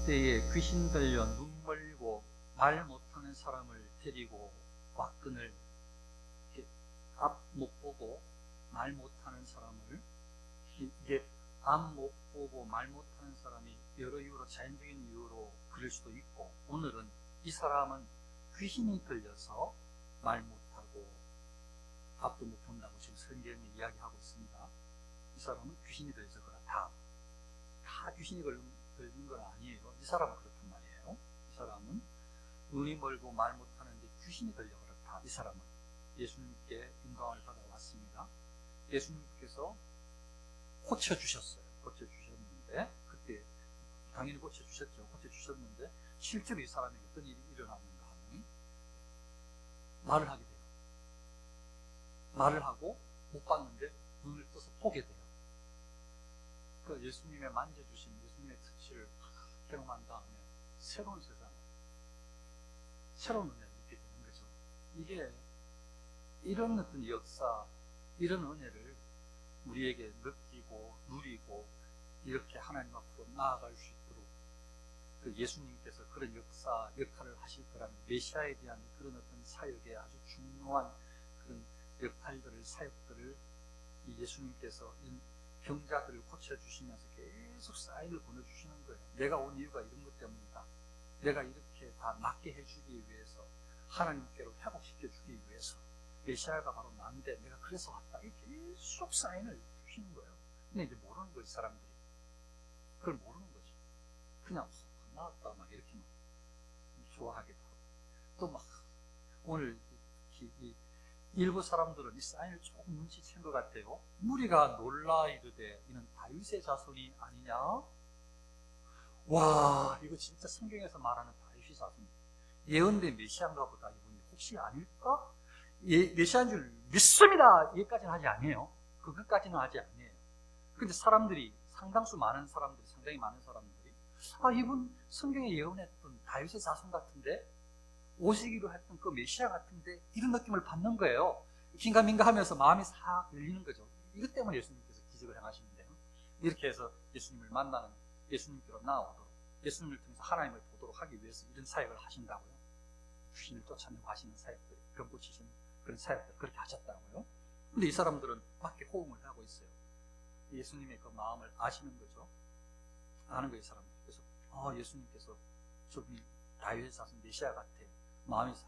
때에 귀신 들려 눈 멀고 말 못하는 사람을 데리고 왔거늘, 앞 못 보고 말 못하는 사람을, 이게 앞 못 보고 말 못하는 사람이 여러 이유로, 자연적인 이유로 그럴 수도 있고, 오늘은 이 사람은 귀신이 들려서 말 못하고 앞도 못 본다고 지금 성경이 이야기하고 있습니다. 이 사람은 귀신이 들려서 그렇다. 다 귀신이 들린 건 아니에요. 이 사람은 그렇단 말이에요. 이 사람은 눈이 멀고 말 못하는데 귀신이 들려 그렇다. 이 사람은 예수님께 인도함을 받아왔습니다. 예수님께서 고쳐주셨어요. 고쳐주셨는데, 그때 당연히 고쳐주셨죠. 고쳐주셨는데 실제로 이 사람에게 어떤 일이 일어났는가 하면 말을 하게 돼요. 말을 하고 못 봤는데 눈을 떠서 보게 돼요. 그 예수님의 만져주신 예수님의 터치를 경험한 다음에 새로운 세상, 새로운 은혜를 입게 되는 거죠. 이게 이런 어떤 역사, 이런 은혜를 우리에게 느끼고 누리고 이렇게 하나님 앞으로 나아갈 수 있도록 그 예수님께서 그런 역사, 역할을 하실 거라는 메시아에 대한 그런 어떤 사역의 아주 중요한 그런 역할들을, 사역들을 이 예수님께서 병자들을 고쳐주시면서 계속 사인을 보내주시는 거예요. 내가 온 이유가 이런 것 때문이다. 내가 이렇게 다 낫게 해주기 위해서, 하나님께로 회복시켜주기 위해서, 메시아가 바로 나인데 내가 그래서 왔다. 이렇게 계속 사인을 주시는 거예요. 근데 이제 모르는 거지, 사람들이. 그걸 모르는 거지. 그냥 나왔다 막 이렇게 막 좋아하기도 하고, 또 막 오늘 일부 사람들은 이 사인을 조금 눈치챈 것 같아요. 무리가 놀라 이르되 이는 다윗의 자손이 아니냐? 와, 이거 진짜 성경에서 말하는 다윗의 자손, 예언된 메시아인가 보다. 이분이 혹시 아닐까? 메시아인 줄 믿습니다. 여기까지는 하지 아니에요. 그것까지는 하지 아니에요. 근데 사람들이, 상당수 많은 사람들이, 상당히 많은 사람들이, 아, 이분 성경에 예언했던 다윗의 자손 같은데, 오시기로 했던 그 메시아 같은데, 이런 느낌을 받는 거예요. 긴가민가 하면서 마음이 싹 열리는 거죠. 이것 때문에 예수님께서 기적을 행하시는데요. 이렇게 해서 예수님을 만나는, 예수님께로 나아오도록, 예수님을 통해서 하나님을 보도록 하기 위해서 이런 사역을 하신다고요. 귀신을 쫓아내고 하시는 사역들, 병 고치시는 그런 사역들, 그렇게 하셨다고요. 근데 이 사람들은 밖에 호응을 하고 있어요. 예수님의 그 마음을 아시는 거죠. 아는 거예요, 사람들. 그래서 예수님께서 저분이 다윗의 자손 메시아 같아. 마음이 싹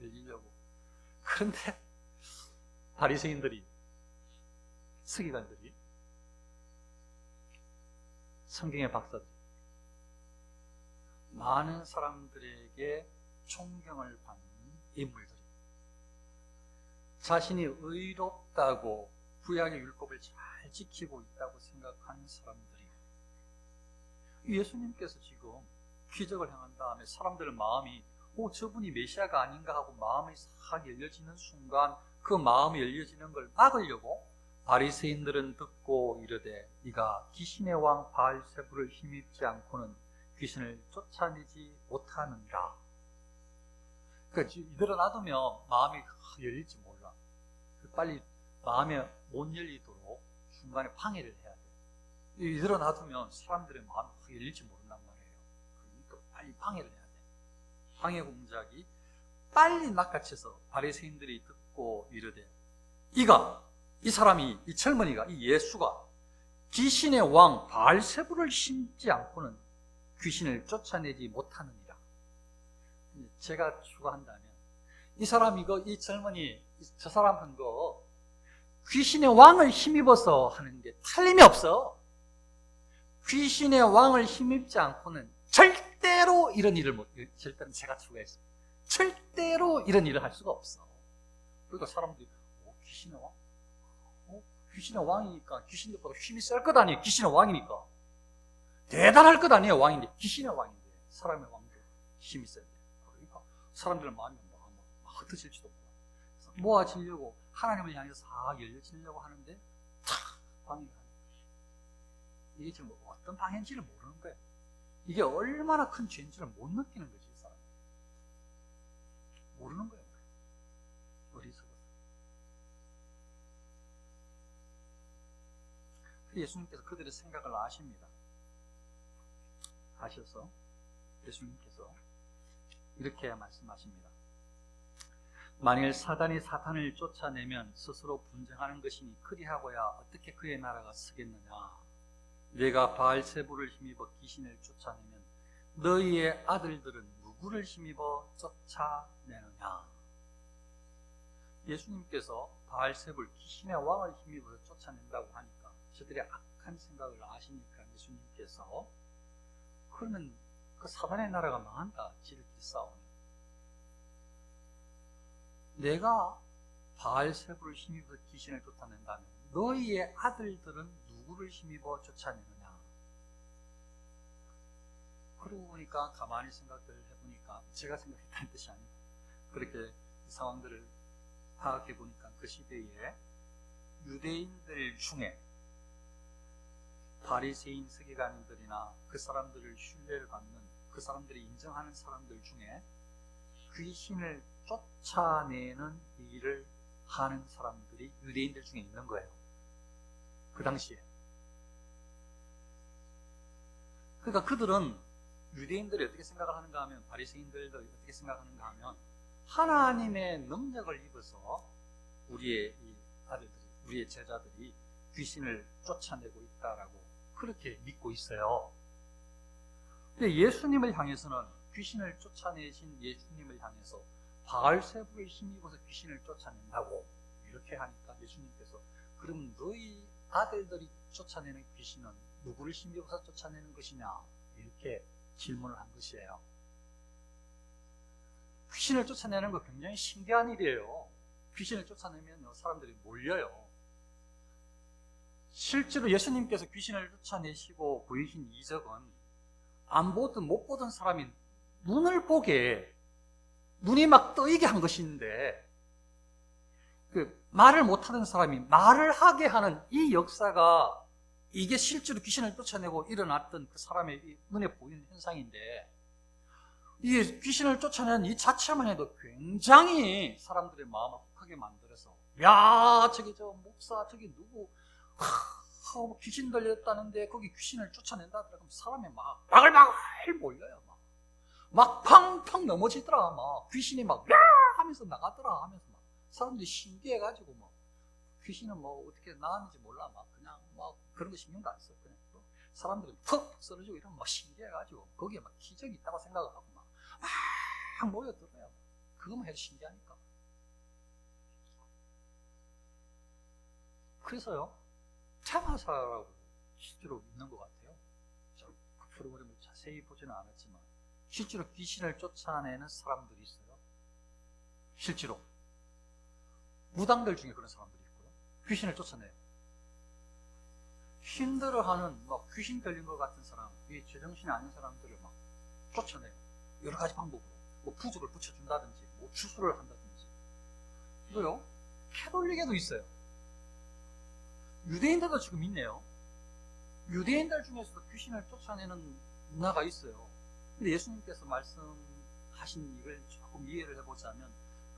열리려고. 그런데 바리새인들이, 서기관들이, 성경의 박사들, 많은 사람들에게 존경을 받는 인물들이, 자신이 의롭다고 구약의 율법을 잘 지키고 있다고 생각하는 사람들이, 예수님께서 지금 기적을 행한 다음에 사람들 마음이 저분이 메시아가 아닌가 하고 마음이 싹 열려지는 순간, 그 마음이 열려지는 걸 막으려고 바리새인들은 듣고 이르되 이가 귀신의 왕 바알세불을 힘입지 않고는 귀신을 쫓아내지 못하느니라. 그러니까 이대로 놔두면 마음이 열릴지 몰라. 빨리 마음에 못 열리도록 중간에 방해를 해야 돼. 이대로 놔두면 사람들의 마음이 열릴지 모른단 말이에요. 그러니까 빨리 방해를 해야 돼. 방해 공작이 빨리 낚아채서 바리새인들이 듣고 이르되 이 사람이, 이 젊은이가, 이 예수가 귀신의 왕 바알세불을 심지 않고는 귀신을 쫓아내지 못하느니라. 제가 추가한다면 이 사람, 이 젊은이, 저 사람 한 거 귀신의 왕을 힘입어서 하는 게 틀림이 없어. 귀신의 왕을 힘입지 않고는 절대로 이런 일을 절대로 제가 추가했습니다. 절대로 이런 일을 할 수가 없어. 그러니까 사람들이 귀신의 왕? 귀신의 왕이니까 귀신들보다 힘이 셀 것 아니에요. 귀신의 왕이니까 대단할 것 아니에요. 왕인데, 귀신의 왕인데 사람의 왕도 힘이 센데, 그러니까 사람들 마음이 막 흩어질지도 몰라. 모아지려고 하나님을 향해서 싹 열려지려고 하는데 탁 방해가 안 돼. 이게 지금 어떤 방해인지를 모르는 거예요. 이게 얼마나 큰 죄인지를 못 느끼는 거지, 이 사람. 모르는 거예요. 어리석어서. 예수님께서 그들의 생각을 아십니다. 하셔서 예수님께서 이렇게 말씀하십니다. 만일 사단이 사탄을 쫓아내면 스스로 분쟁하는 것이니 그리하고야 어떻게 그의 나라가 서겠느냐. 내가 바알세불을 힘입어 귀신을 쫓아내면 너희의 아들들은 누구를 힘입어 쫓아내느냐. 예수님께서 바알세불 귀신의 왕을 힘입어서 쫓아낸다고 하니까 저들의 악한 생각을 아시니까 예수님께서 그러면 그 사단의 나라가 망한다. 지들끼리 싸우면. 내가 바알세불을 힘입어 귀신을 쫓아낸다면 너희의 아들들은 누구를 힘입어 쫓아내느냐. 그러고 보니까 가만히 생각을 해보니까 제가 생각했다는 뜻이 아니고 그렇게 상황들을 파악해 보니까 그 시대에 유대인들 중에 바리새인 서기관들이나 그 사람들을 신뢰를 받는 그 사람들이 인정하는 사람들 중에 귀신을 쫓아내는 일을 하는 사람들이 유대인들 중에 있는 거예요. 그 당시에. 그러니까 그들은 유대인들이 어떻게 생각을 하는가 하면 바리새인들도 어떻게 생각하는가 하면 하나님의 능력을 입어서 우리의 이 아들들이, 우리의 제자들이 귀신을 쫓아내고 있다라고 그렇게 믿고 있어요. 근데 예수님을 향해서는 귀신을 쫓아내신 예수님을 향해서 바알세불을 힘입어서 귀신을 쫓아낸다고 이렇게 하니까 예수님께서 그럼 너희 아들들이 쫓아내는 귀신은 누구를 힘입어서 쫓아내는 것이냐 이렇게 질문을 한 것이에요. 귀신을 쫓아내는 거 굉장히 신기한 일이에요. 귀신을 쫓아내면 사람들이 몰려요. 실제로 예수님께서 귀신을 쫓아내시고 보이신 이적은 안 보든 못 보던 사람이 눈을 보게 눈이 막 떠이게 한 것인데 그 말을 못하던 사람이 말을 하게 하는 이 역사가 이게 실제로 귀신을 쫓아내고 일어났던 그 사람의 눈에 보이는 현상인데 이 귀신을 쫓아내는 이 자체만 해도 굉장히 사람들의 마음을 혹하게 만들어서 야 저기 저 목사 저기 누구 귀신 들렸다는데 거기 귀신을 쫓아낸다 그러면 사람이 막 바글바글 몰려요. 막 팡팡 넘어지더라. 막 귀신이 막 야 하면서 나가더라 하면서 막 사람들이 신기해가지고 뭐 귀신은 뭐 어떻게 나왔는지 몰라 막 그냥 막 그런 거 신경도 안 써. 그냥 사람들은 푹 쓰러지고 이러면 막 신기해가지고 거기에 막 기적이 있다고 생각을 하고 막 모여들어요. 그것만 해도 신기하니까. 그래서요 테마사라고 실제로 있는 것 같아요. 저 그 프로그램을 자세히 보지는 않았지만 실제로 귀신을 쫓아내는 사람들이 있어요. 실제로 무당들 중에 그런 사람들이 있고요. 귀신을 쫓아내요. 힘들어하는 막 귀신 들린 것 같은 사람, 이 제정신이 아닌 사람들을 막 쫓아내요. 여러 가지 방법으로 뭐 부적을 붙여준다든지 뭐 주술을 한다든지. 이거요 캐톨릭에도 있어요. 유대인들도 지금 있네요. 유대인들 중에서도 귀신을 쫓아내는 문화가 있어요. 근데 예수님께서 말씀하신 이걸 조금 이해를 해보자면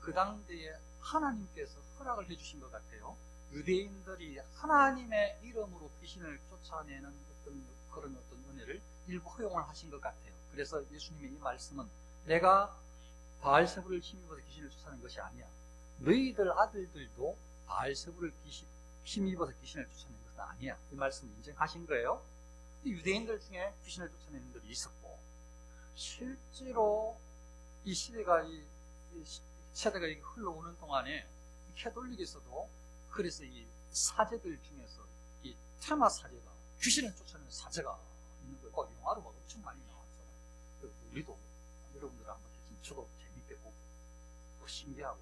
그 당대에 하나님께서 허락을 해주신 것 같아요. 유대인들이 하나님의 이름으로 귀신을 쫓아내는 그런 어떤 은혜를 일부 허용을 하신 것 같아요. 그래서 예수님의 이 말씀은 내가 바알세불을 힘입어서 귀신을 쫓아내는 것이 아니야. 너희들 아들들도 바알세불을 힘입어서 귀신을 쫓아내는 것은 아니야. 이 말씀을 인정하신 거예요. 유대인들 중에 귀신을 쫓아내는 들이 있었고 실제로 이 시대가 세대가 흘러오는 동안에 캐톨릭에서도 그래서 이 사제들 중에서 이 테마 사제가 귀신을 쫓아내는 사제가 있는 거예요. 영화로 막 엄청 많이 나왔잖아요. 우리도 여러분들 한번 해주면 저도 재밌게 보고 신기하고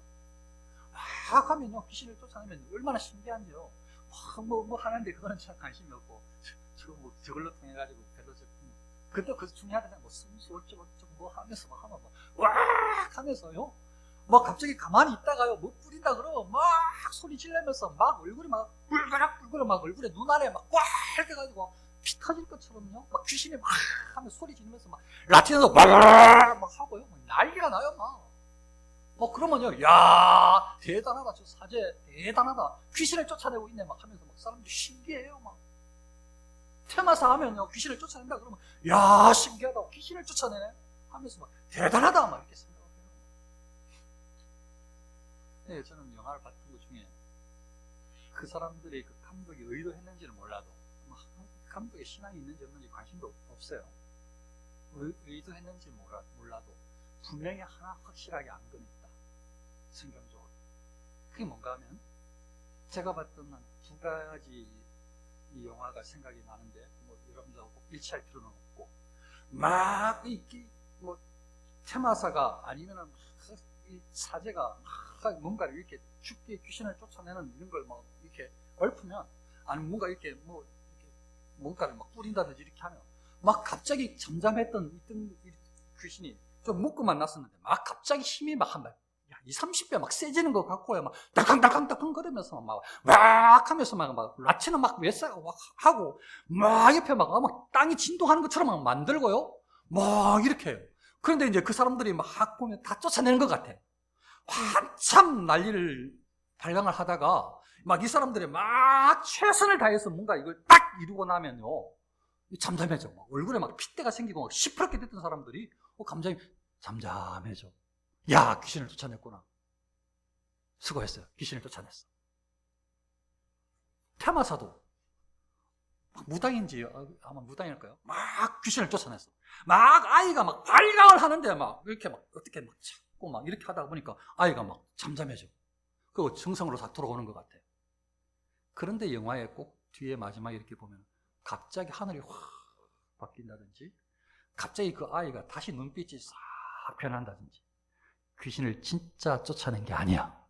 하면요 귀신을 쫓아내면 얼마나 신기한지요. 뭐 하는데 그거는 참 관심이 없고 저걸로 통해 가지고 별로 그때 그 중요하다는 뭐 순수 어쩌고 뭐 하면서 막 하면 막 하면서요. 막 갑자기 가만히 있다가요 뭐 뿌린다 그러면 막 소리 지르면서 막 얼굴이 막 뿔그락 막 얼굴에 눈 안에 막 꽉 해가지고 피 터질 것처럼요. 막 귀신이 막 하면 소리 지르면서 막 라틴어도 막 하고요. 막 난리가 나요 막. 뭐 그러면요 야 대단하다 저 사제 대단하다 귀신을 쫓아내고 있네 막 하면서 막 사람들이 신기해요 막. 테마사 하면요 귀신을 쫓아낸다 그러면 야 신기하다 귀신을 쫓아내네 하면서 막 대단하다 막 이렇게 생각해요. 네, 저는 영화를 봤던 것 중에 그 사람들이 그 감독이 의도했는지는 몰라도 감독의 신앙이 있는지 없는지 관심도 없어요. 의도했는지 몰라도 분명히 하나 확실하게 안 건 있다. 성경적으로. 그게 뭔가 하면 제가 봤던 한 두 가지 이 영화가 생각이 나는데 뭐 여러분들하고 꼭 일치할 필요는 없고 막 뭐 테마사가 아니면은 이 사제가 뭔가를 이렇게 죽게 귀신을 쫓아내는 이런 걸 막 이렇게 얽으면 아니 뭔가 이렇게 뭐 이렇게 뭔가를 막 뿌린다든지 이렇게 하면 막 갑자기 잠잠했던 있던 귀신이 좀 묶고만 났었는데 막 갑자기 힘이 막 한 발 20-30배 막 세지는 것 같고요. 막 달캉달캉달캉 거리면서 막 하면서 막 라치는 막 외싸고 막 하고 막 옆에 막 땅이 진동하는 것처럼 막 만들고요. 막 이렇게 해요. 그런데 이제 그 사람들이 막 보면 다 쫓아내는 것 같아. 한참 난리를 발광을 하다가 막 이 사람들이 막 최선을 다해서 뭔가 이걸 딱 이루고 나면요. 잠잠해져. 막 얼굴에 막 핏대가 생기고 막 시퍼렇게 됐던 사람들이 감정이 잠잠해져. 야, 귀신을 쫓아냈구나. 수고했어요. 귀신을 쫓아냈어. 테마사도 무당인지 아마 무당일까요? 막 귀신을 쫓아냈어. 막 아이가 막 발광을 하는데 막 이렇게 막 어떻게 막 찾고 막 이렇게 하다 보니까 아이가 막 잠잠해져. 그리고 정상으로 다 돌아오는 것 같아요. 그런데 영화에 꼭 뒤에 마지막에 이렇게 보면 갑자기 하늘이 확 바뀐다든지 갑자기 그 아이가 다시 눈빛이 싹 변한다든지 귀신을 진짜 쫓아낸 게 아니야.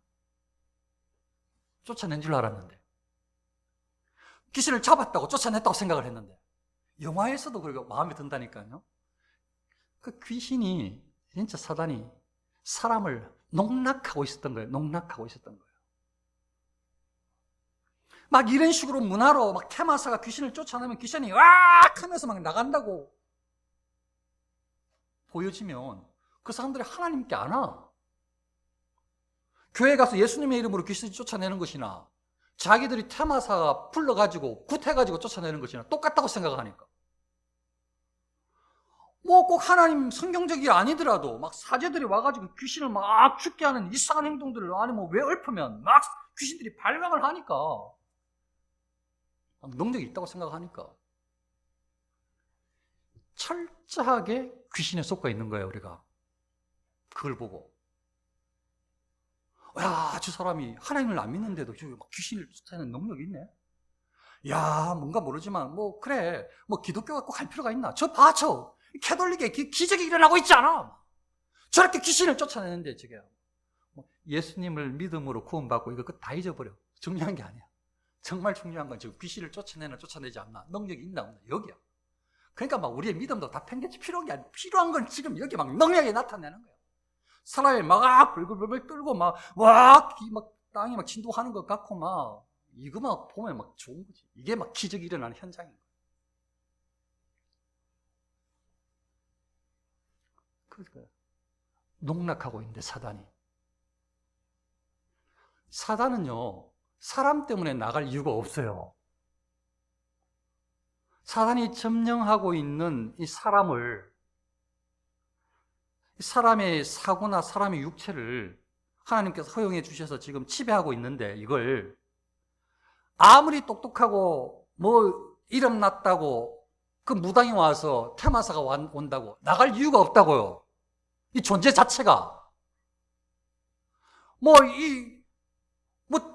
쫓아낸 줄 알았는데 귀신을 잡았다고 쫓아냈다고 생각을 했는데 영화에서도 그렇게 마음에 든다니까요. 그 귀신이 진짜 사단이 사람을 농락하고 있었던 거예요. 농락하고 있었던 거예요. 막 이런 식으로 문화로 막 테마사가 귀신을 쫓아내면 귀신이 와악 하면서 막 나간다고 보여지면 그 사람들이 하나님께 안 와. 교회 가서 예수님의 이름으로 귀신을 쫓아내는 것이나 자기들이 테마사가 불러가지고 굿해가지고 쫓아내는 것이나 똑같다고 생각하니까 뭐 꼭 하나님 성경적이 아니더라도 막 사제들이 와가지고 귀신을 막 죽게 하는 이상한 행동들을 아니 뭐 왜 읊으면 막 귀신들이 발광을 하니까 능력이 있다고 생각하니까 철저하게 귀신에 속아 있는 거예요. 우리가 그걸 보고 야, 저 사람이 하나님을 안 믿는데도 막 귀신을 쫓아내는 능력이 있네. 야, 뭔가 모르지만 뭐 그래 뭐 기독교가 꼭 할 필요가 있나? 저 봐, 저 캐톨릭에 기적이 일어나고 있지 않아? 저렇게 귀신을 쫓아내는데 저게 예수님을 믿음으로 구원받고 이거 다 잊어버려. 중요한 게 아니야. 정말 중요한 건 지금 귀신을 쫓아내나 쫓아내지 않나, 능력이 있나 없나 여기야. 그러니까 막 우리의 믿음도 다 팽개치 필요한 게 아니야. 필요한 건 지금 여기 막 능력이 나타내는 거야. 사람이 막 불글불글 끓고 막 땅이 막 진동하는 것 같고 막 이거 막 보면 막 좋은 거지. 이게 막 기적이 일어나는 현장인 거야. 그러니까 농락하고 있는데 사단은요 사람 때문에 나갈 이유가 없어요. 사단이 점령하고 있는 이 사람의 사고나 사람의 육체를 하나님께서 허용해 주셔서 지금 지배하고 있는데 이걸 아무리 똑똑하고 뭐 이름 났다고 그 무당이 와서 테마사가 온다고 나갈 이유가 없다고요. 이 존재 자체가 뭐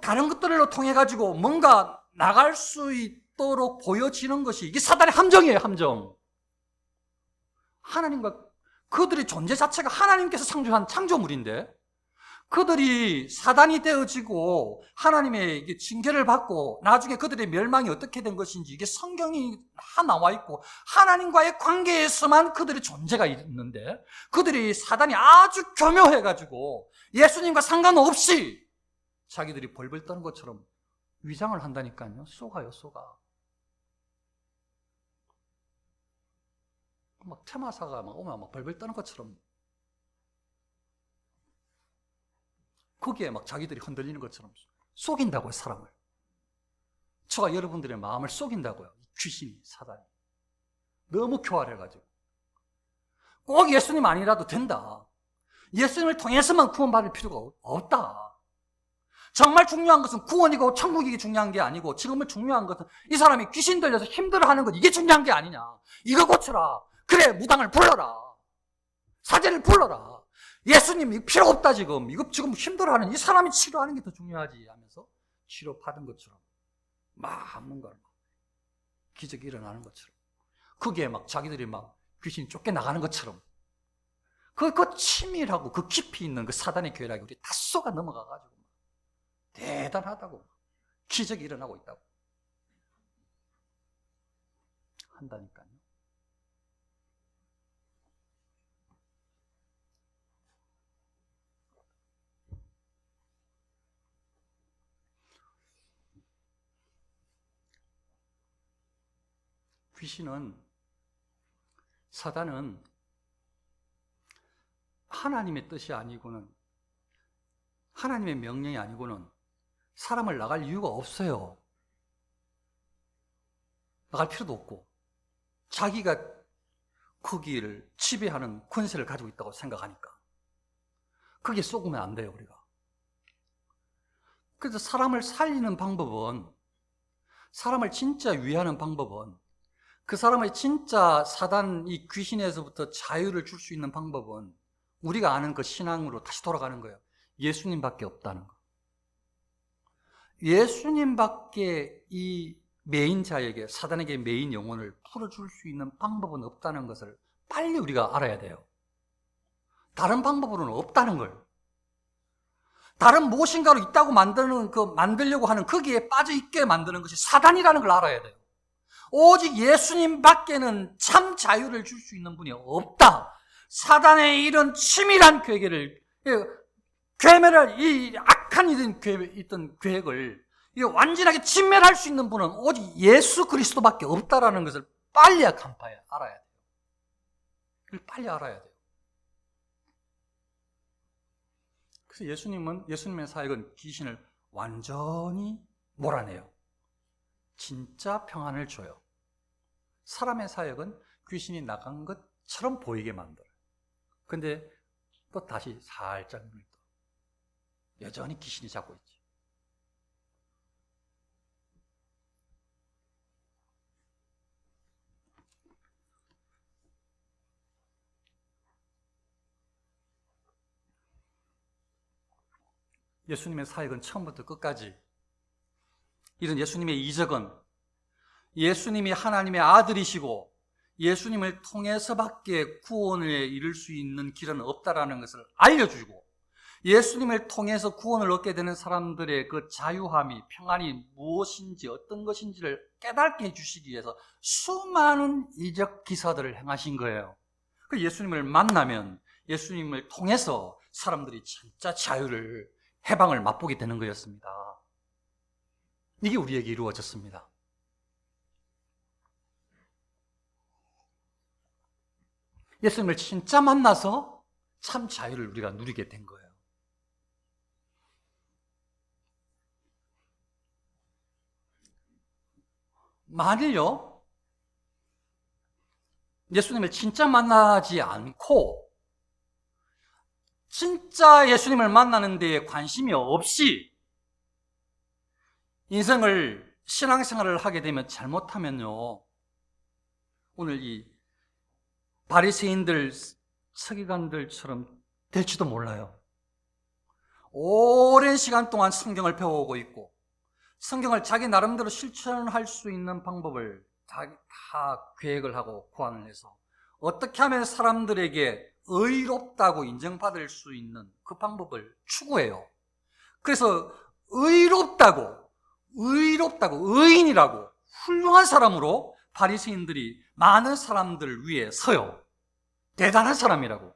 다른 것들로 통해 가지고 뭔가 나갈 수 있도록 보여지는 것이 이게 사단의 함정이에요. 함정. 하나님과 그들의 존재 자체가 하나님께서 창조한 창조물인데 그들이 사단이 되어지고 하나님의 징계를 받고 나중에 그들의 멸망이 어떻게 된 것인지 이게 성경이 다 나와 있고 하나님과의 관계에서만 그들의 존재가 있는데 그들이 사단이 아주 교묘해가지고 예수님과 상관없이 자기들이 벌벌 떠는 것처럼 위장을 한다니까요. 속아요. 막 테마사가 막 오면 막 벌벌 떠는 것처럼 거기에 막 자기들이 흔들리는 것처럼 속인다고요, 사람을. 저가 여러분들의 마음을 속인다고요. 귀신이, 사단이. 너무 교활해가지고. 꼭 예수님 아니라도 된다. 예수님을 통해서만 구원받을 필요가 없다. 정말 중요한 것은 구원이고 천국이 중요한 게 아니고, 지금은 중요한 것은 이 사람이 귀신 들려서 힘들어하는 것, 이게 중요한 게 아니냐. 이거 고쳐라. 그래, 무당을 불러라. 사제를 불러라. 예수님 필요 없다 지금. 이거 지금 힘들어하는 이 사람이 치료하는 게 더 중요하지 하면서 치료받은 것처럼 막 뭔가 기적이 일어나는 것처럼, 거기에 막 자기들이 막 귀신이 쫓겨나가는 것처럼, 그 치밀하고 그 깊이 있는 그 사단의 괴락이 우리 다 쏘가 넘어가가지고 대단하다고, 기적이 일어나고 있다고 한다니까요. 귀신은, 사단은 하나님의 뜻이 아니고는, 하나님의 명령이 아니고는 사람을 나갈 이유가 없어요. 나갈 필요도 없고, 자기가 거기를 지배하는 권세를 가지고 있다고 생각하니까 거기에 쏘으면 안 돼요, 우리가. 그래서 사람을 살리는 방법은, 사람을 진짜 위하는 방법은, 그 사람의 진짜 사단, 이 귀신에서부터 자유를 줄 수 있는 방법은 우리가 아는 그 신앙으로 다시 돌아가는 거예요. 예수님밖에 없다는 거. 예수님밖에 이 메인 자에게, 사단에게 메인 영혼을 풀어줄 수 있는 방법은 없다는 것을 빨리 우리가 알아야 돼요. 다른 방법으로는 없다는 걸. 다른 무엇인가로 있다고 만들려고 하는, 거기에 빠져있게 만드는 것이 사단이라는 걸 알아야 돼요. 오직 예수님밖에는 참 자유를 줄 수 있는 분이 없다. 사단의 이런 치밀한 괴계를, 괴멸할, 이 악한 있던 계획을 완전하게 진멸할 수 있는 분은 오직 예수 그리스도밖에 없다라는 것을 빨리 알아야 돼요. 이걸 빨리 알아야 돼요. 그래서 예수님의 사역은 귀신을 완전히 몰아내요. 진짜 평안을 줘요. 사람의 사역은 귀신이 나간 것처럼 보이게 만들어요. 근데 또 다시 살짝 눈을 떠. 여전히 귀신이 잡고 있지. 예수님의 사역은 처음부터 끝까지, 이런 예수님의 이적은 예수님이 하나님의 아들이시고 예수님을 통해서밖에 구원에 이를 수 있는 길은 없다라는 것을 알려주고, 예수님을 통해서 구원을 얻게 되는 사람들의 그 자유함이, 평안이 무엇인지, 어떤 것인지를 깨닫게 해주시기 위해서 수많은 이적 기사들을 행하신 거예요. 그 예수님을 만나면 예수님을 통해서 사람들이 진짜 자유를, 해방을 맛보게 되는 거였습니다. 이게 우리에게 이루어졌습니다. 예수님을 진짜 만나서 참 자유를 우리가 누리게 된 거예요. 만일요, 예수님을 진짜 만나지 않고 진짜 예수님을 만나는 데에 관심이 없이 인생을, 신앙생활을 하게 되면, 잘못하면요, 오늘 이 바리새인들, 서기관들처럼 될지도 몰라요. 오랜 시간 동안 성경을 배워오고 있고, 성경을 자기 나름대로 실천할 수 있는 방법을 다 계획을 하고 고안을 해서 어떻게 하면 사람들에게 의롭다고 인정받을 수 있는 그 방법을 추구해요. 그래서 의롭다고, 의인이라고, 훌륭한 사람으로 바리새인들이 많은 사람들을 위해 서요. 대단한 사람이라고.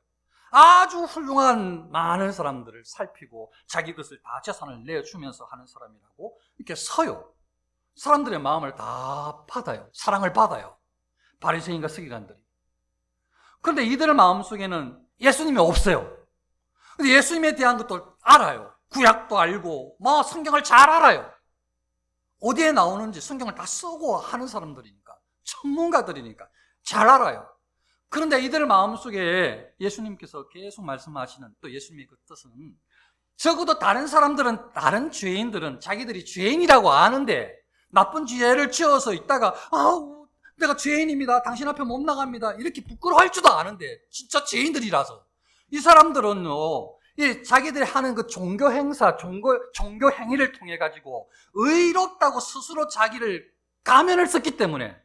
아주 훌륭한 많은 사람들을 살피고 자기 것을 다 재산을 내주면서 하는 사람이라고 이렇게 서요. 사람들의 마음을 다 받아요. 사랑을 받아요. 바리새인과 서기관들이. 그런데 이들의 마음속에는 예수님이 없어요. 근데 예수님에 대한 것도 알아요. 구약도 알고 성경을 잘 알아요. 어디에 나오는지 성경을 다 쓰고 하는 사람들이니까, 전문가들이니까 잘 알아요. 그런데 이들 마음속에 예수님께서 계속 말씀하시는 또 예수님의 그 뜻은, 적어도 다른 사람들은, 다른 죄인들은 자기들이 죄인이라고 아는데 나쁜 죄를 지어서 있다가 내가 죄인입니다, 당신 앞에 못 나갑니다, 이렇게 부끄러워할 줄도 아는데, 진짜 죄인들이라서 이 사람들은요, 자기들이 하는 그 종교 행사, 종교 행위를 통해 가지고 의롭다고 스스로 자기를 가면을 썼기 때문에,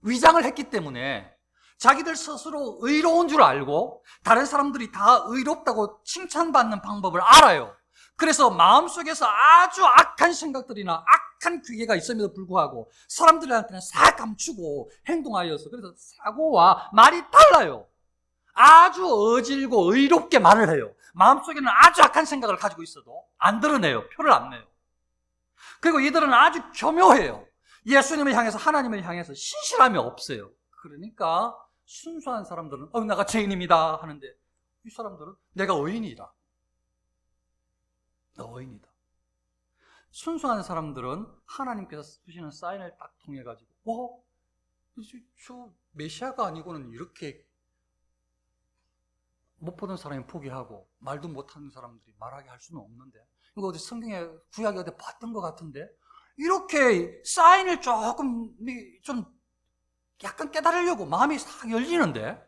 위장을 했기 때문에 자기들 스스로 의로운 줄 알고 다른 사람들이 다 의롭다고 칭찬받는 방법을 알아요. 그래서 마음속에서 아주 악한 생각들이나 악한 괴계가 있음에도 불구하고 사람들한테는 싹 감추고 행동하여서, 그래서 사고와 말이 달라요. 아주 어질고 의롭게 말을 해요. 마음속에는 아주 악한 생각을 가지고 있어도 안 드러내요. 표를 안 내요. 그리고 이들은 아주 교묘해요. 예수님을 향해서, 하나님을 향해서 신실함이 없어요. 그러니까 순수한 사람들은 내가 죄인입니다 하는데, 이 사람들은 내가 의인이다, 너 의인이다. 순수한 사람들은 하나님께서 주시는 사인을 딱 통해 가지고 저 메시아가 아니고는 이렇게 못 보던 사람이 포기하고 말도 못하는 사람들이 말하게 할 수는 없는데, 이거 어디 성경에, 구약에 어디 봤던 것 같은데, 이렇게 사인을 조금 좀 약간 깨달으려고 마음이 싹 열리는데,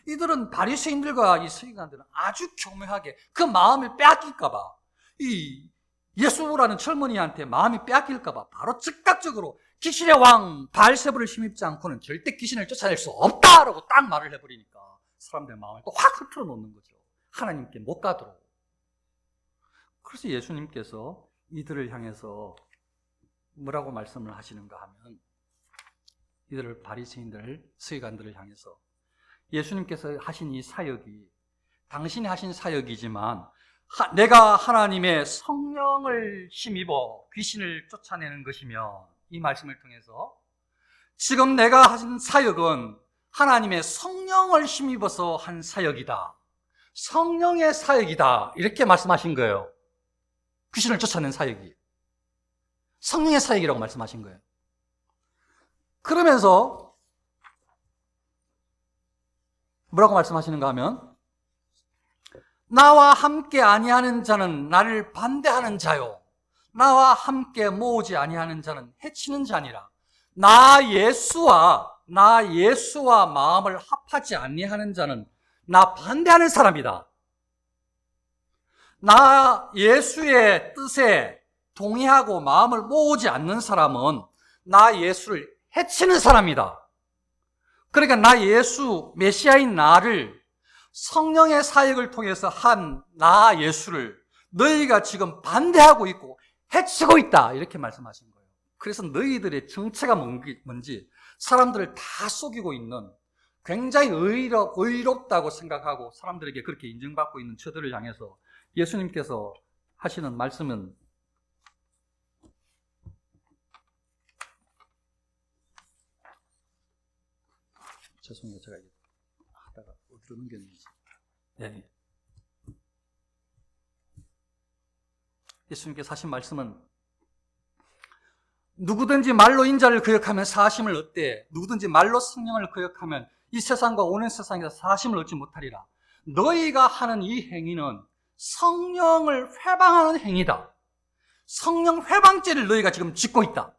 이들은 바리새인들과 이 서기관들은 아주 교묘하게 그 마음을 빼앗길까 봐, 이 예수라는 젊은이한테 마음이 빼앗길까 봐 바로 즉각적으로 귀신의 왕 바알세불을 힘입지 않고는 절대 귀신을 쫓아낼 수 없다라고 딱 말을 해버리니까 사람들의 마음을 또 확 흐트러 놓는 거죠. 하나님께 못 가도록. 그래서 예수님께서 이들을 향해서 뭐라고 말씀을 하시는가 하면, 이들을, 바리새인들, 서기관들을 향해서 예수님께서 하신 이 사역이 당신이 하신 사역이지만, 내가 하나님의 성령을 힘입어 귀신을 쫓아내는 것이며, 이 말씀을 통해서 지금 내가 하신 사역은 하나님의 성령을 힘입어서 한 사역이다, 성령의 사역이다, 이렇게 말씀하신 거예요. 귀신을 쫓아내는 사역이 성령의 사역이라고 말씀하신 거예요. 그러면서 뭐라고 말씀하시는가 하면, 나와 함께 아니하는 자는 나를 반대하는 자요, 나와 함께 모으지 아니하는 자는 해치는 자니라. 나 예수와 마음을 합하지 아니하는 자는 나 반대하는 사람이다. 나 예수의 뜻에 동의하고 마음을 모으지 않는 사람은 나 예수를 해치는 사람이다. 그러니까 나 예수, 메시아인 나를, 성령의 사역을 통해서 한 나 예수를 너희가 지금 반대하고 있고 해치고 있다, 이렇게 말씀하신 거예요. 그래서 너희들의 정체가 뭔지 사람들을 다 속이고 있는, 굉장히 의롭다고 생각하고 사람들에게 그렇게 인정받고 있는 저들을 향해서 예수님께서 하시는 말씀은, 죄송해요, 제가 하다가 어디로 넘겼는지. 네. 예수님께서 하신 말씀은, 누구든지 말로 인자를 거역하면 사심을 얻되 누구든지 말로 성령을 거역하면 이 세상과 오는 세상에서 사심을 얻지 못하리라. 너희가 하는 이 행위는 성령을 회방하는 행위다. 성령 회방죄를 너희가 지금 짓고 있다.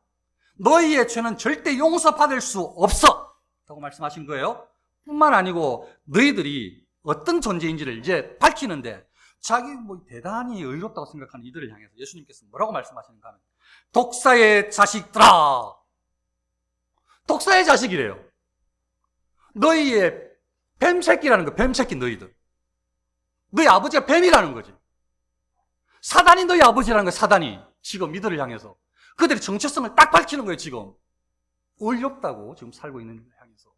너희의 죄는 절대 용서받을 수 없어 라고 말씀하신 거예요. 뿐만 아니고 너희들이 어떤 존재인지를 이제 밝히는데, 자기 대단히 의롭다고 생각하는 이들을 향해서 예수님께서 뭐라고 말씀하시는가 하면, 독사의 자식들아, 독사의 자식이래요. 너희의 뱀새끼라는 거, 뱀새끼 너희들. 너희 아버지가 뱀이라는 거지. 사단이 너희 아버지라는 거야, 사단이. 지금 이들을 향해서 그들의 정체성을 딱 밝히는 거예요. 지금 의롭다고 지금 살고 있는 이들을 향해서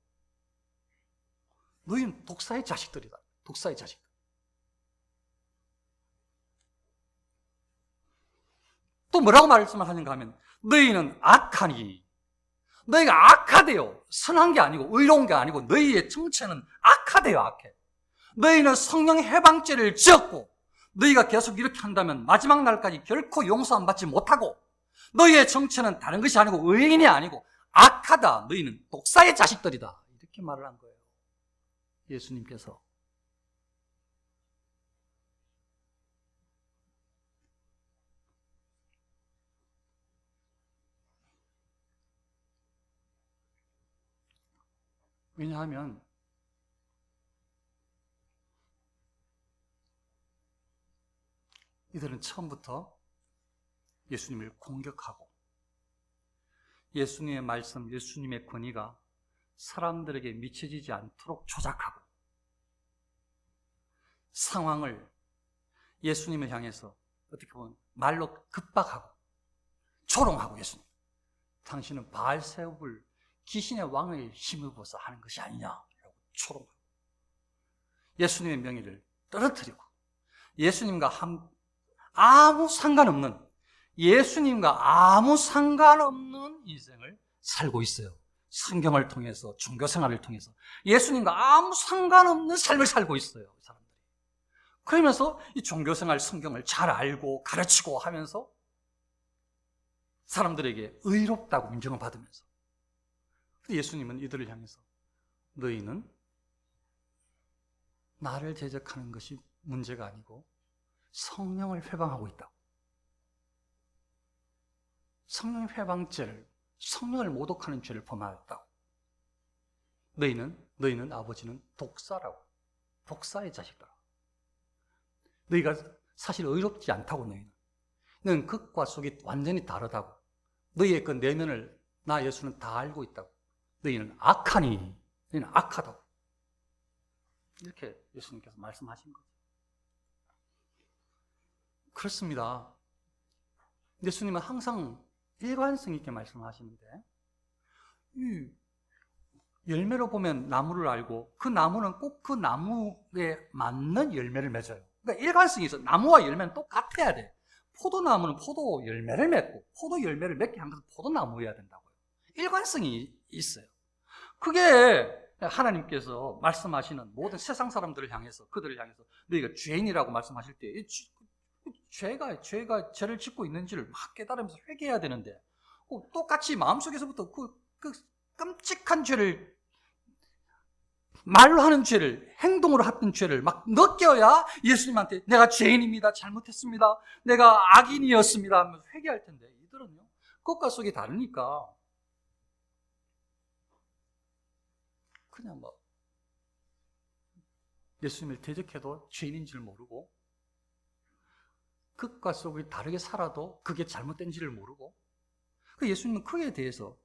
너희는 독사의 자식들이다. 독사의 자식. 또 뭐라고 말씀을 하는가 하면, 너희는 악하니, 너희가 악하대요. 선한 게 아니고 의로운 게 아니고 너희의 정체는 악하대요. 악해. 너희는 성령의 해방죄를 지었고, 너희가 계속 이렇게 한다면 마지막 날까지 결코 용서 안 받지 못하고 너희의 정체는 다른 것이 아니고 의인이 아니고 악하다. 너희는 독사의 자식들이다. 이렇게 말을 한 거예요. 예수님께서. 왜냐하면 이들은 처음부터 예수님을 공격하고 예수님의 말씀, 예수님의 권위가 사람들에게 미쳐지지 않도록 조작하고 상황을 예수님을 향해서 어떻게 보면 말로 급박하고 조롱하고 예수님, 당신은 바알세웁을 귀신의 왕을 힘입어서 하는 것이 아니냐라고 조롱하고 예수님의 명예를 떨어뜨리고 예수님과 아무 상관없는 인생을 살고 있어요. 성경을 통해서, 종교생활을 통해서 예수님과 아무 상관없는 삶을 살고 있어요, 사람들이. 그러면서 이 종교생활, 성경을 잘 알고 가르치고 하면서 사람들에게 의롭다고 인정을 받으면서 예수님은 이들을 향해서 너희는 나를 대적하는 것이 문제가 아니고 성령을 회방하고 있다고. 성령 회방죄를, 성령을 모독하는 죄를 범하였다고. 너희는 아버지는 독사라고. 독사의 자식들아. 너희가 사실 의롭지 않다고. 너희는 극과 속이 완전히 다르다고. 너희의 그 내면을 나 예수는 다 알고 있다고. 너희는 악하니, 너희는 악하다고. 이렇게 예수님께서 말씀하신 거죠. 그렇습니다. 예수님은 항상 일관성 있게 말씀하시는데, 이 열매로 보면 나무를 알고 그 나무는 꼭 그 나무에 맞는 열매를 맺어요. 그러니까 일관성이 있어. 나무와 열매는 똑같아야 돼. 포도나무는 포도 열매를 맺고 포도 열매를 맺게 한 것은 포도나무여야 된다고요. 일관성이 있어요. 그게 하나님께서 말씀하시는 모든 세상 사람들을 향해서, 그들을 향해서 너희가 죄인이라고 말씀하실 때 죄가 죄를 짓고 있는지를 막 깨달으면서 회개해야 되는데 똑같이 마음속에서부터 그 끔찍한 죄를, 말로 하는 죄를, 행동으로 하는 죄를 막 느껴야 예수님한테 내가 죄인입니다, 잘못했습니다, 내가 악인이었습니다 하면서 회개할 텐데, 이들은요 그것과 속이 다르니까 그냥 뭐 예수님을 대적해도 죄인인 줄 모르고 극과 속이 다르게 살아도 그게 잘못된지를 모르고, 그 예수님은 그에 대해서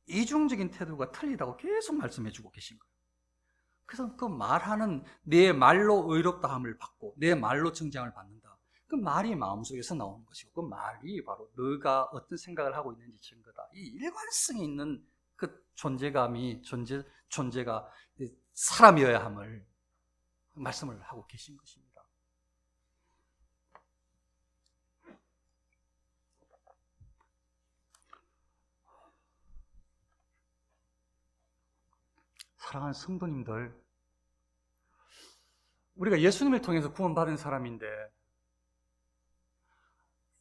이중적인 태도가 틀리다고 계속 말씀해주고 계신 거예요. 그래서 그 말하는 내 말로 의롭다함을 받고 내 말로 정죄함을 받는다. 그 말이 마음속에서 나오는 것이고 그 말이 바로 너가 어떤 생각을 하고 있는지 증거다. 이 일관성이 있는 그 존재가 사람이어야 함을 말씀을 하고 계신 것입니다. 사랑하는 성도님들, 우리가 예수님을 통해서 구원받은 사람인데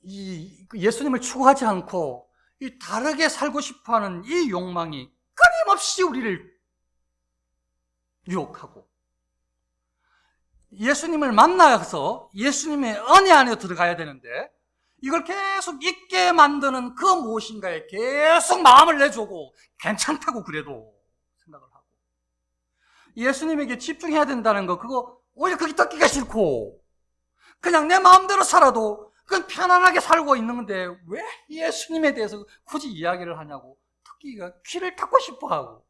이 예수님을 추구하지 않고 이 다르게 살고 싶어하는 이 욕망이 끊임없이 우리를 유혹하고, 예수님을 만나서 예수님의 은혜 안에 들어가야 되는데 이걸 계속 잊게 만드는 그 무엇인가에 계속 마음을 내주고 괜찮다고 그래도 생각을 하고, 예수님에게 집중해야 된다는 거, 그거 오히려 그게 듣기가 싫고 그냥 내 마음대로 살아도 그건 편안하게 살고 있는 건데 왜 예수님에 대해서 굳이 이야기를 하냐고 듣기가 귀를 닫고 싶어하고,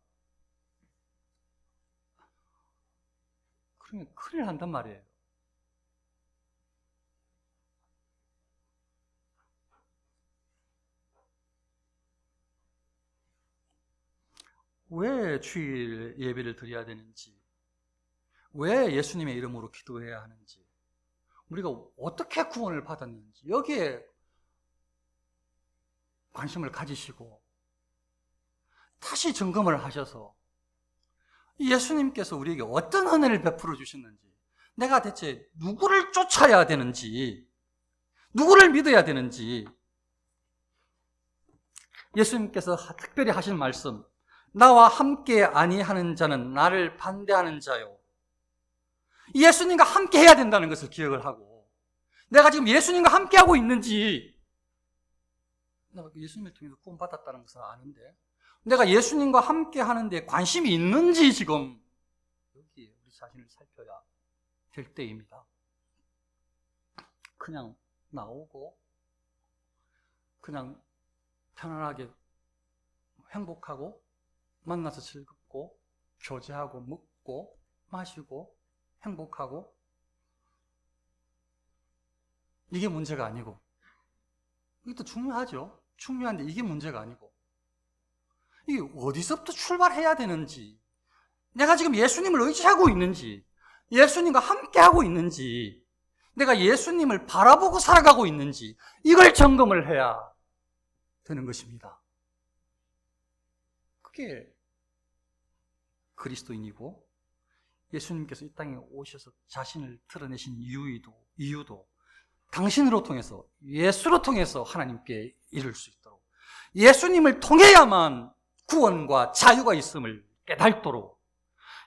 그러면 큰일 난단 말이에요. 왜 주일 예배를 드려야 되는지, 왜 예수님의 이름으로 기도해야 하는지, 우리가 어떻게 구원을 받았는지 여기에 관심을 가지시고 다시 점검을 하셔서 예수님께서 우리에게 어떤 은혜를 베풀어 주셨는지, 내가 대체 누구를 쫓아야 되는지, 누구를 믿어야 되는지, 예수님께서 특별히 하신 말씀, 나와 함께 아니하는 자는 나를 반대하는 자요. 예수님과 함께 해야 된다는 것을 기억을 하고, 내가 지금 예수님과 함께 하고 있는지, 내가 예수님을 통해서 구원받았다는 것을 아는데, 내가 예수님과 함께 하는데 관심이 있는지 지금 여기에 우리 자신을 살펴야 될 때입니다. 그냥 나오고 그냥 편안하게 행복하고 만나서 즐겁고 교제하고 먹고 마시고 행복하고, 이게 문제가 아니고, 이것도 중요하죠. 중요한데 이게 문제가 아니고, 이게 어디서부터 출발해야 되는지, 내가 지금 예수님을 의지하고 있는지, 예수님과 함께하고 있는지, 내가 예수님을 바라보고 살아가고 있는지, 이걸 점검을 해야 되는 것입니다. 그게 그리스도인이고, 예수님께서 이 땅에 오셔서 자신을 드러내신 이유도 당신으로 통해서, 예수로 통해서 하나님께 이룰 수 있도록, 예수님을 통해야만 구원과 자유가 있음을 깨닫도록,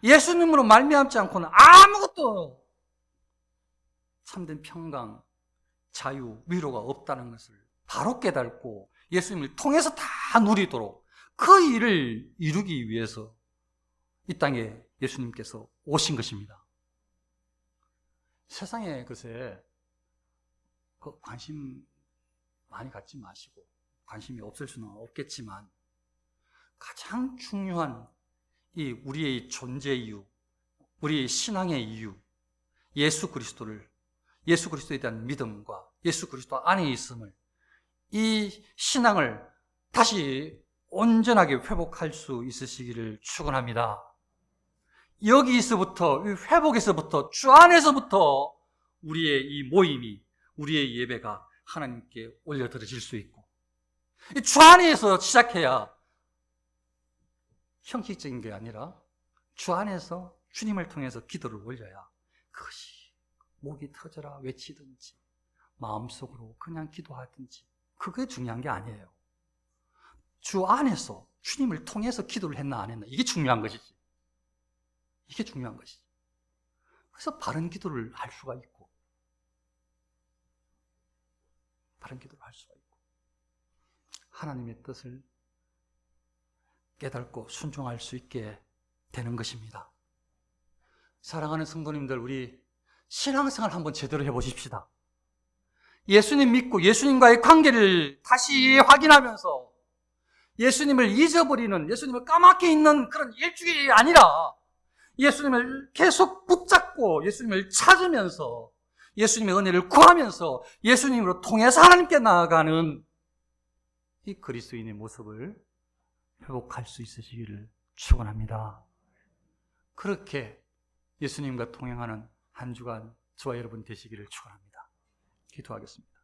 예수님으로 말미암지 않고는 아무것도 참된 평강, 자유, 위로가 없다는 것을 바로 깨닫고 예수님을 통해서 다 누리도록 그 일을 이루기 위해서 이 땅에 예수님께서 오신 것입니다. 세상의 것에 관심 많이 갖지 마시고, 관심이 없을 수는 없겠지만 가장 중요한 이 우리의 존재 이유, 우리의 신앙의 이유, 예수 그리스도에 대한 믿음과 예수 그리스도 안에 있음을, 이 신앙을 다시 온전하게 회복할 수 있으시기를 축원합니다. 여기서부터, 이 회복에서부터, 주 안에서부터 우리의 이 모임이, 우리의 예배가 하나님께 올려드려질 수 있고, 이 주 안에서 시작해야 형식적인 게 아니라 주 안에서 주님을 통해서 기도를 올려야 그것이 목이 터져라 외치든지 마음속으로 그냥 기도하든지 그게 중요한 게 아니에요. 주 안에서 주님을 통해서 기도를 했나 안 했나, 이게 중요한 것이지. 이게 중요한 것이지. 그래서 바른 기도를 할 수가 있고, 하나님의 뜻을 깨닫고 순종할 수 있게 되는 것입니다. 사랑하는 성도님들, 우리 신앙생활 한번 제대로 해보십시다. 예수님 믿고 예수님과의 관계를 다시 확인하면서 예수님을 잊어버리는, 예수님을 까맣게 있는 그런 일주일이 아니라 예수님을 계속 붙잡고 예수님을 찾으면서 예수님의 은혜를 구하면서 예수님으로 통해서 하나님께 나아가는 이 그리스도인의 모습을 회복할 수 있으시기를 축원합니다. 그렇게 예수님과 동행하는 한 주간 저와 여러분 되시기를 축원합니다. 기도하겠습니다.